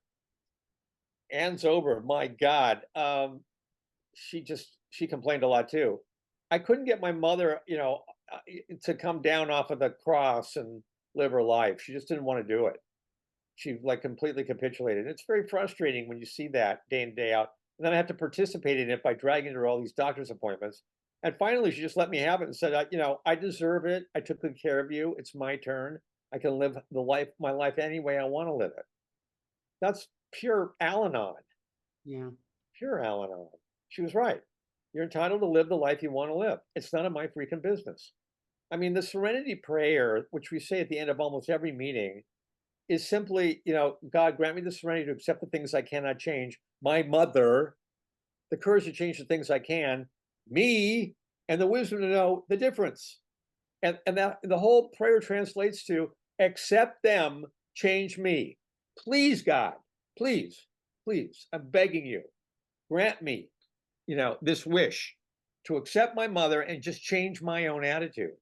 Ann Zober, my God, she complained a lot too. I couldn't get my mother, you know, to come down off of the cross and live her life. She just didn't want to do it. She like completely capitulated. It's very frustrating when you see that day in day out. And then I have to participate in it by dragging her to all these doctor's appointments. And finally, she just let me have it and said, you know, I deserve it. I took good care of you. It's my turn. I can live my life any way I want to live it. That's pure Al-Anon. Yeah. Pure Al-Anon. She was right. You're entitled to live the life you want to live. It's none of my freaking business. I mean, the serenity prayer, which we say at the end of almost every meeting, is simply, you know, God, grant me the serenity to accept the things I cannot change, my mother, the courage to change the things I can, me, and the wisdom to know the difference. And that the whole prayer translates to accept them, change me. Please, God, please, please, I'm begging you, grant me, you know, this wish to accept my mother and just change my own attitude.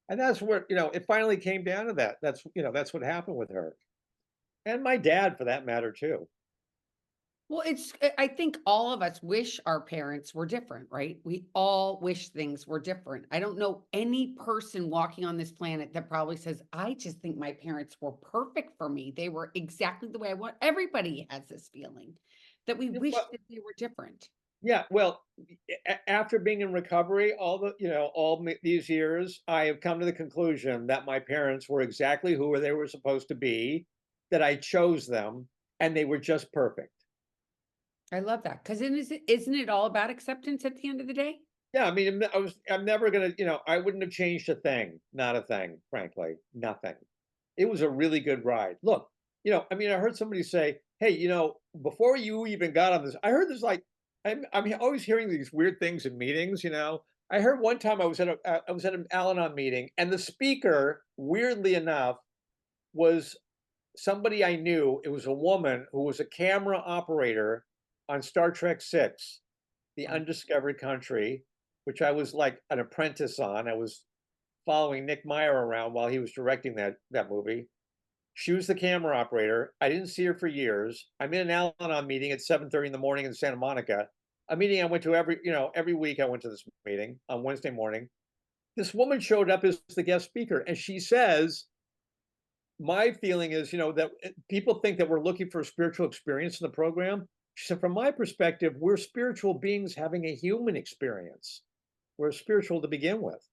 And that's where, you know, it finally came down to that. That's, you know, that's what happened with her. And my dad for that matter too. Well, I think all of us wish our parents were different, right? We all wish things were different. I don't know any person walking on this planet that probably says, I just think my parents were perfect for me. They were exactly the way I want. Everybody has this feeling that we Yeah, wish well, that they were different. yeah, well, after being in recovery all the, you know, these years, I have come to the conclusion that my parents were exactly who they were supposed to be, that I chose them, and they were just perfect. I love that because isn't it all about acceptance at the end of the day? Yeah, I mean, I'm never gonna, you know, I wouldn't have changed a thing, not a thing, frankly, nothing. It was a really good ride. Look, you know, I mean, I heard somebody say, "Hey, you know, before you even got on this," I heard this like, I'm always hearing these weird things in meetings. You know, I heard one time I was at an Al-Anon meeting, and the speaker, weirdly enough, was somebody I knew. It was a woman who was a camera operator on Star Trek Six, The Oh, Undiscovered Country, which I was like an apprentice on. I was following Nick Meyer around while he was directing that movie. She was the camera operator. I didn't see her for years. I'm in an Al-Anon meeting at 7:30 in the morning in Santa Monica, a meeting I went to every week I went to this meeting on Wednesday morning. This woman showed up as the guest speaker, and she says, my feeling is, that people think that we're looking for a spiritual experience in the program. She said, from my perspective, we're spiritual beings having a human experience. We're spiritual to begin with.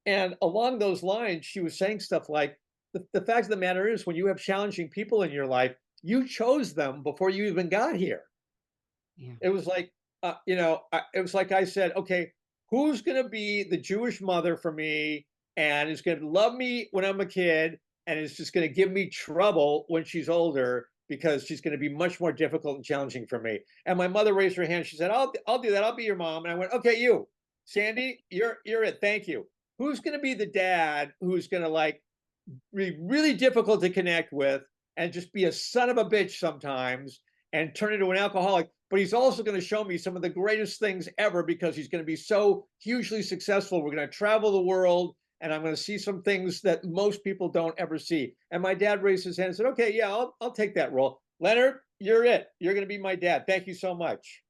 And along those lines, she was saying stuff like, the fact of the matter is, when you have challenging people in your life, you chose them before you even got here. Yeah. It was like, it was like I said, okay, who's going to be the Jewish mother for me and is going to love me when I'm a kid and is just going to give me trouble when she's older because she's going to be much more difficult and challenging for me. And my mother raised her hand. She said, I'll do that. I'll be your mom. And I went, okay, you, Sandy, you're it. Thank you. Who's going to be the dad who's going to like be really difficult to connect with and just be a son of a bitch sometimes and turn into an alcoholic, but he's also going to show me some of the greatest things ever because he's going to be so hugely successful. We're going to travel the world and I'm going to see some things that most people don't ever see. And my dad raised his hand and said, okay, yeah, I'll take that role. Leonard, you're it. You're going to be my dad. Thank you so much.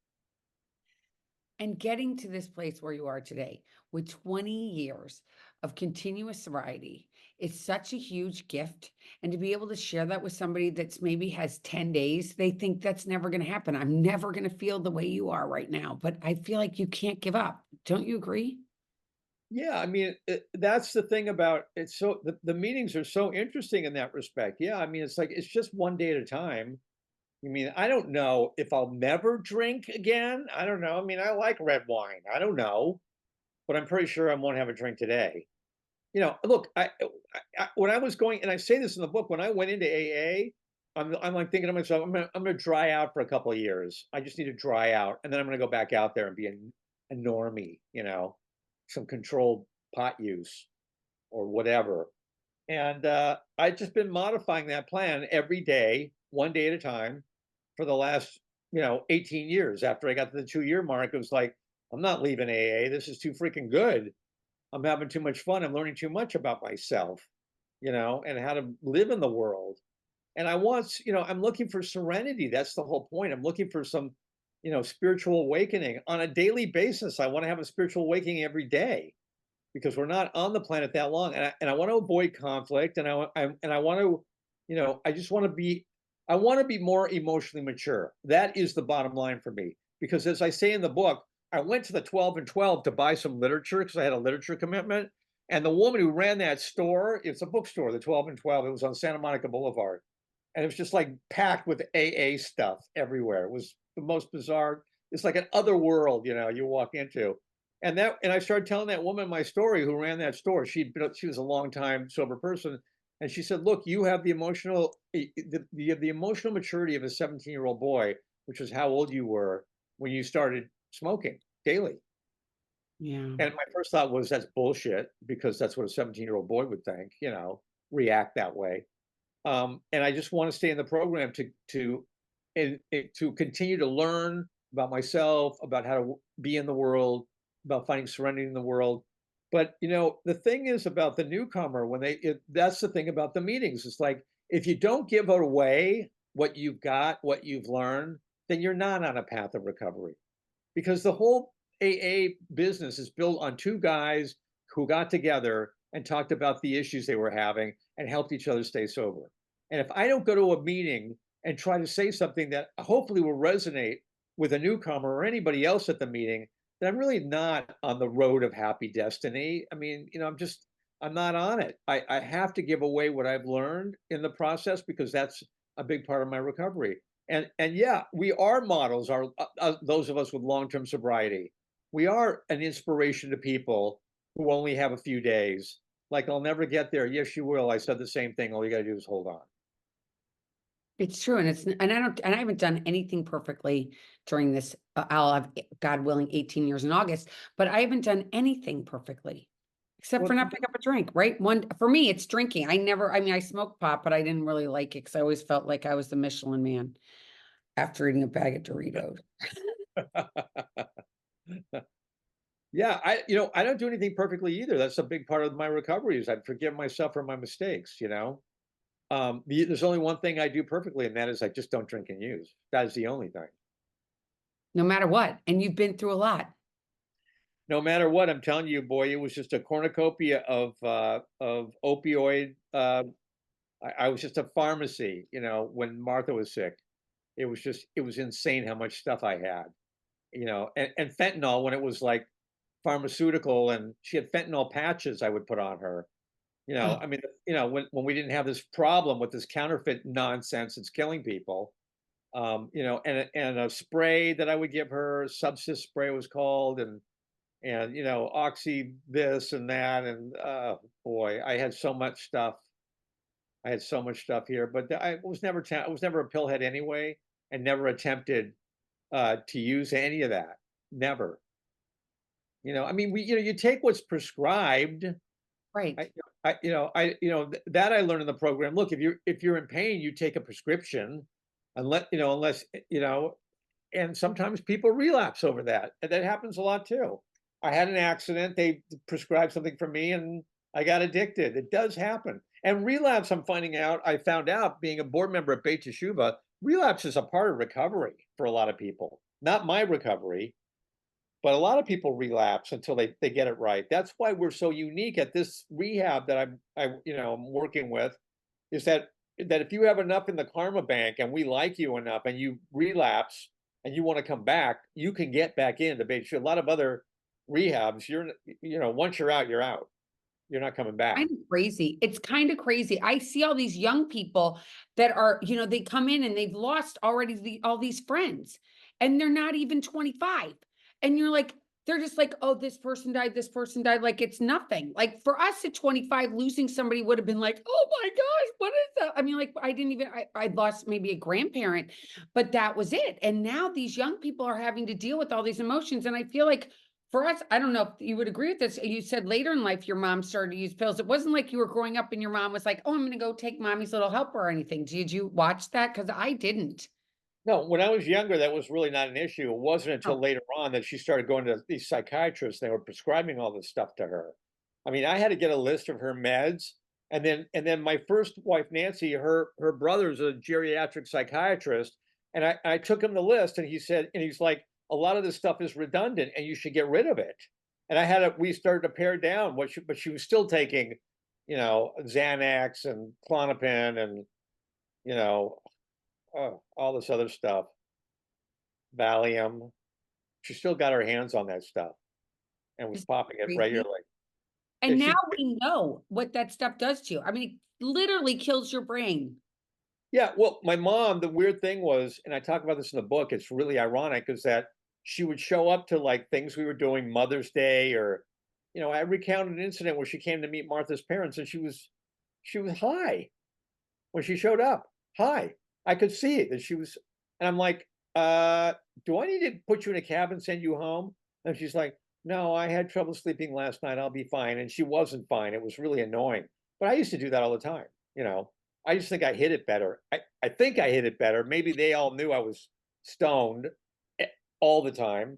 And getting to this place where you are today with 20 years of continuous sobriety, it's such a huge gift. And to be able to share that with somebody that's maybe has 10 days, they think that's never going to happen. I'm never going to feel the way you are right now, but I feel like you can't give up. Don't you agree? Yeah, I mean, that's the thing about it. So the meetings are so interesting in that respect. Yeah, I mean, it's like it's just one day at a time. I mean, I don't know if I'll never drink again. I don't know. I mean, I like red wine. I don't know, but I'm pretty sure I won't have a drink today. Look, when I was going, and I say this in the book, when I went into AA, I'm like thinking to myself, I'm gonna dry out for a couple of years. I just need to dry out, and then I'm gonna go back out there and be a normie, some controlled pot use or whatever. And I've just been modifying that plan every day, one day at a time, for the last 18 years. After I got to the 2-year mark, it was like, I'm not leaving AA. This is too freaking good. I'm having too much fun. I'm learning too much about myself, and how to live in the world. And I'm looking for serenity. That's the whole point. I'm looking for some, spiritual awakening on a daily basis. I want to have a spiritual awakening every day because we're not on the planet that long. And I want to avoid conflict. And I want to, I just want to I want to be more emotionally mature. That is the bottom line for me. Because as I say in the book, I went to the 12 and 12 to buy some literature because I had a literature commitment. And the woman who ran that store, it's a bookstore, the 12 and 12, it was on Santa Monica Boulevard. And it was just like packed with AA stuff everywhere. It was the most bizarre. It's like an other world, you walk into. And I started telling that woman my story who ran that store. She was a long time sober person. And she said, look, you have the emotional maturity of a 17-year-old boy, which is how old you were when you started smoking daily. Yeah. And my first thought was that's bullshit because that's what a 17-year-old boy would think, react that way. And I just want to stay in the program to continue to learn about myself, about how to be in the world, about finding serenity in the world. But the thing is about the newcomer that's the thing about the meetings. It's like if you don't give away what you've got, what you've learned, then you're not on a path of recovery. Because the whole AA business is built on two guys who got together and talked about the issues they were having and helped each other stay sober. And if I don't go to a meeting and try to say something that hopefully will resonate with a newcomer or anybody else at the meeting, then I'm really not on the road of happy destiny. I mean, I'm not on it. I have to give away what I've learned in the process because that's a big part of my recovery. And yeah, we are models, those of us with long-term sobriety. We are an inspiration to people who only have a few days. Like, I'll never get there. Yes, you will. I said the same thing. All you got to do is hold on. It's true. And I haven't done anything perfectly during this. I'll have, God willing, 18 years in August, but I haven't done anything perfectly except for Well, not pick up a drink, right? For me, it's drinking. I mean, I smoked pot, but I didn't really like it because I always felt like I was the Michelin man after eating a bag of Doritos. Yeah, I don't do anything perfectly either. That's a big part of my recovery is I forgive myself for my mistakes, you know? There's only one thing I do perfectly, and that is I just don't drink and use. That is the only thing. No matter what, and you've been through a lot. No matter what, I'm telling you, boy, it was just a cornucopia of opioid. I was just a pharmacy, when Martha was sick. It was insane how much stuff I had, and fentanyl when it was like pharmaceutical, and she had fentanyl patches I would put on her. Oh, I mean, when we didn't have this problem with this counterfeit nonsense that's killing people, and a spray that I would give her, subsys spray was called, and oxy this and that, and boy, I had so much stuff. I had so much stuff here, but I was never a pillhead anyway, and never attempted to use any of that. Never. I mean, you take what's prescribed. right. That I learned in the program. Look, if you're in pain, you take a prescription, unless and sometimes people relapse over that. And that happens a lot too. I had an accident. They prescribed something for me, and I got addicted. It does happen. And relapse, I found out being a board member at Beit Teshuva, relapse is a part of recovery for a lot of people. Not my recovery, but a lot of people relapse until they get it right. That's why we're so unique at this rehab that I'm working with, is that if you have enough in the karma bank and we like you enough and you relapse and you want to come back, you can get back into Beit Shua. A lot of other rehabs, once you're out, you're out. You're not coming back. Kind of crazy. It's kind of crazy. I see all these young people that are, they come in and they've lost already all these friends and they're not even 25. And you're like, they're just like, oh, this person died. Like it's nothing. Like for us at 25, losing somebody would have been like, oh my gosh, what is that? I mean, like I didn't even, I lost maybe a grandparent, but that was it. And now these young people are having to deal with all these emotions. And I feel like for us, I don't know if you would agree with this. You said later in life your mom started to use pills. It wasn't like you were growing up and your mom was like, "Oh, I'm going to go take mommy's little helper" or anything. Did you watch that? Because I didn't. No, when I was younger, that was really not an issue. It wasn't Oh, until later on that she started going to these psychiatrists. They were prescribing all this stuff to her. I mean, I had to get a list of her meds, and then my first wife, Nancy, her brother's a geriatric psychiatrist, and I took him the list, and he's like, a lot of this stuff is redundant, and you should get rid of it. And we started to pare down but she was still taking, Xanax and Klonopin and you know all this other stuff, Valium. She still got her hands on that stuff and was it's popping it crazy. regularly. Yeah, And now we know what that stuff does to you. I mean, it literally kills your brain. yeah. Well, my mom, the weird thing was, and I talk about this in the book, it's really ironic, is that she would show up to like things we were doing, Mother's Day, or, I recounted an incident where she came to meet Martha's parents and she was high when she showed up. High. I could see it that she was, and I'm like, do I need to put you in a cab and send you home? And she's like, no, I had trouble sleeping last night. I'll be fine. And she wasn't fine. It was really annoying. But I used to do that all the time. You know, I just think I hit it better. I think I hit it better. Maybe they all knew I was stoned eh, all the time.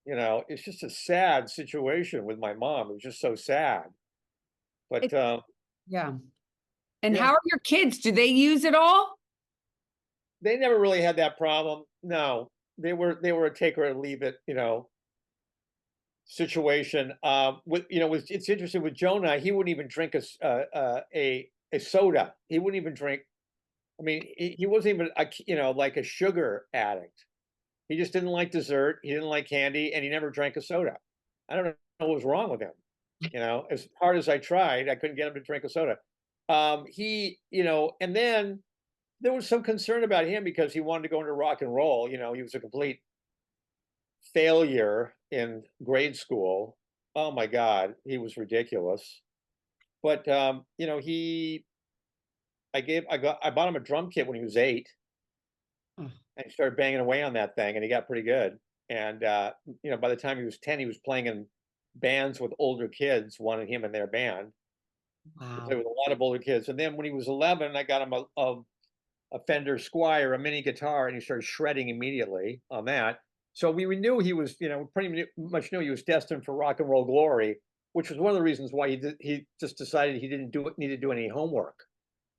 It's just a sad situation with my mom. It was just so sad. But It, yeah. And yeah, how are your kids? Do they use it all? they never really had that problem. No, they were a take or leave it, situation. It's interesting with Jonah. He wouldn't even drink a soda. He wouldn't even drink. I mean, he wasn't even like a sugar addict. He just didn't like dessert. He didn't like candy, and he never drank a soda. I don't know what was wrong with him. As hard as I tried, I couldn't get him to drink a soda. And then there was some concern about him because he wanted to go into rock and roll. He was a complete failure in grade school. Oh my God, he was ridiculous. But I bought him a drum kit when he was 8, Oh, and he started banging away on that thing, and he got pretty good. And by the time he was 10, he was playing in bands with older kids, wanted him in their band. He played wow. with a lot of older kids. And then when he was 11, I got him a Fender Squire, a mini guitar, and he started shredding immediately on that. So we knew he was, much knew he was destined for rock and roll glory, which was one of the reasons why he just decided he didn't need to do any homework.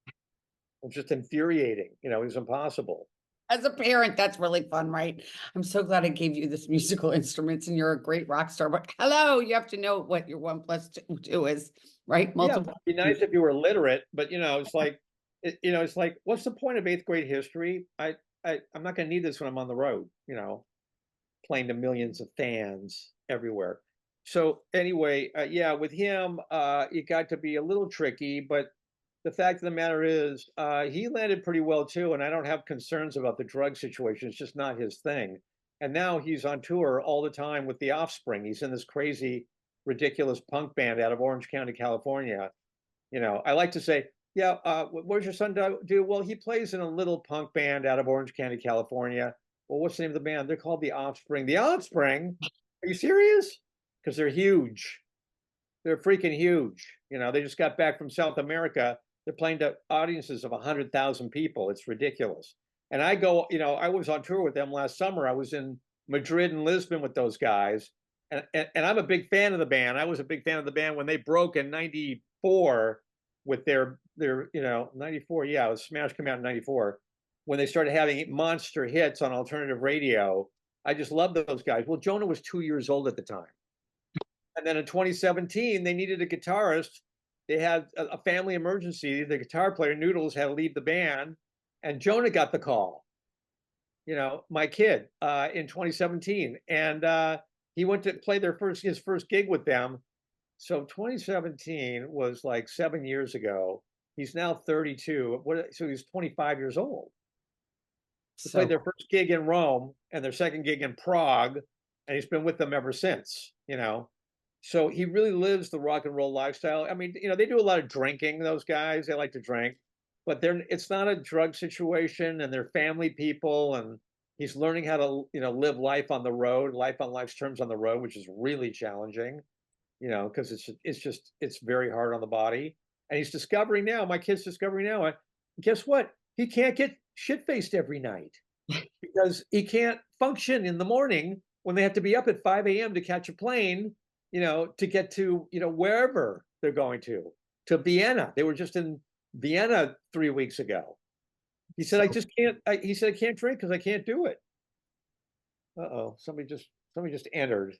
It was just infuriating. It was impossible. As a parent, that's really fun, right? I'm so glad I gave you this musical instruments and you're a great rock star, but hello, you have to know what your one plus two is, right? Yeah, it'd Multiple. be nice if you were literate, but it's like, it's like, what's the point of eighth grade history? I'm not going to need this when I'm on the road. Playing to millions of fans everywhere. So anyway, yeah, with him, it got to be a little tricky, but the fact of the matter is, he landed pretty well too, and I don't have concerns about the drug situation. It's just not his thing. And now he's on tour all the time with The Offspring. He's in this crazy, ridiculous punk band out of Orange County, California. I like to say, yeah, what does your son do? Well, he plays in a little punk band out of Orange County, California. Well, what's the name of the band? They're called The Offspring. The Offspring? Are you serious? Because they're huge. They're freaking huge. They just got back from South America. They're playing to audiences of 100,000 people. It's ridiculous. And I was on tour with them last summer. I was in Madrid and Lisbon with those guys. And I'm a big fan of the band. I was a big fan of the band when they broke in 94 with their 94. Yeah, it was Smash came out in 94 when they started having monster hits on alternative radio. I just loved those guys. Well, Jonah was 2 years old at the time. And then in 2017, they needed a guitarist. They had a family emergency. The guitar player, Noodles, had to leave the band, and Jonah got the call. My kid, in 2017, and he went to play his first gig with them. So 2017 was like 7 years ago. He's now 32. So he's 25 years old. They played their first gig in Rome and their second gig in Prague, and he's been with them ever since. So he really lives the rock and roll lifestyle. I mean, they do a lot of drinking, those guys. They like to drink, but it's not a drug situation, and they're family people, and he's learning how to, live life on the road, life on life's terms on the road, which is really challenging, because it's very hard on the body. And he's discovering now, my kid's discovering now, guess what? He can't get shit-faced every night because he can't function in the morning when they have to be up at 5 a.m. to catch a plane, to get to, wherever they're going to Vienna. They were just in Vienna 3 weeks ago. He said, I just can't, he said, I can't drink because I can't do it. Uh-oh, somebody just entered.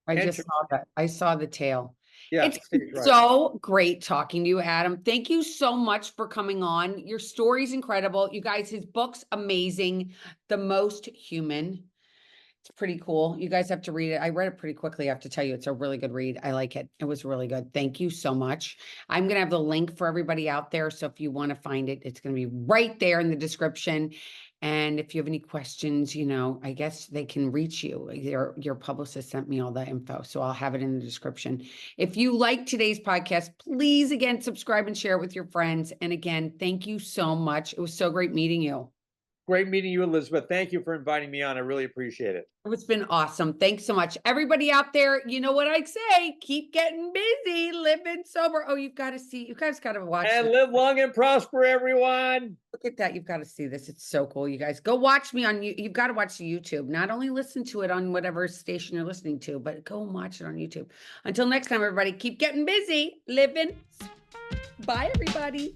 I just saw that. I saw the tail. Yeah, It's right. so great talking to you, Adam. Thank you so much for coming on. Your story's incredible. You guys, his book's amazing. The Most Human. It's pretty cool. You guys have to read it. I read it pretty quickly. I have to tell you, it's a really good read. I like it. It was really good. Thank you so much. I'm going to have the link for everybody out there. So if you want to find it, it's going to be right there in the description. And if you have any questions, I guess they can reach you. Your publicist sent me all that info, so I'll have it in the description. If you like today's podcast, please, again, subscribe and share it with your friends. And again, thank you so much. It was so great meeting you. Great meeting you, Elizabeth. Thank you for inviting me on. I really appreciate it. It's been awesome. Thanks so much. Everybody out there, you know what I say, keep getting busy, living sober. Oh, you guys got to watch And this. live long and prosper, everyone. Look at that. You've got to see this. It's so cool. You guys go watch me you've got to watch the YouTube. Not only listen to it on whatever station you're listening to, but go and watch it on YouTube. Until next time, everybody, keep getting busy, living. Bye, everybody.